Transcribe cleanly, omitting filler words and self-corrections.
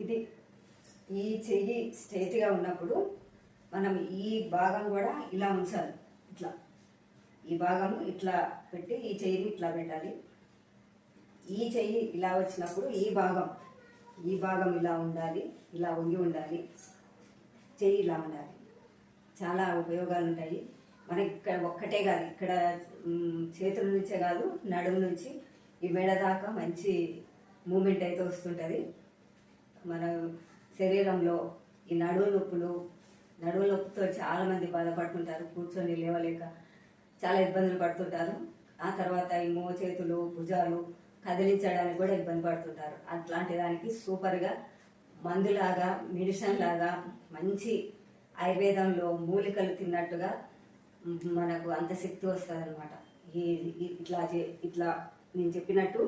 ఇది ఈ చెయ్యి స్ట్రైట్గా ఉన్నప్పుడు మనం ఈ భాగం కూడా ఇలా ఉంచాలి. ఇట్లా ఈ భాగం ఇట్లా పెట్టి ఈ చెయ్యిని ఇట్లా పెట్టాలి. ఈ చెయ్యి ఇలా వచ్చినప్పుడు ఈ భాగం ఇలా ఉండాలి, ఇలా వంగి ఉండాలి, చెయ్యి ఇలా ఉండాలి. చాలా ఉపయోగాలు ఉంటాయి మనకి. ఇక్కడ ఒక్కటే కాదు, ఇక్కడ చేతుల నుంచే కాదు, నడుము నుంచి ఈ మెడ దాకా మంచి మూమెంట్ అయితే వస్తుంటుంది. మన శరీరంలో ఈ నడుము నొప్పితో చాలామంది బాధపడుతుంటారు. కూర్చొని లేవలేక చాలా ఇబ్బందులు పడుతుంటారు. ఆ తర్వాత ఈ మోచేతులు, భుజాలు కదిలించడానికి కూడా ఇబ్బంది పడుతుంటారు. అట్లాంటి దానికి సూపర్గా మందులాగా, మెడిసిన్ లాగా, మంచి ఆయుర్వేదంలో మూలికలు తిన్నట్టుగా మనకు అంత శక్తి వస్తుంది అనమాట. ఇట్లా నేను చెప్పినట్టు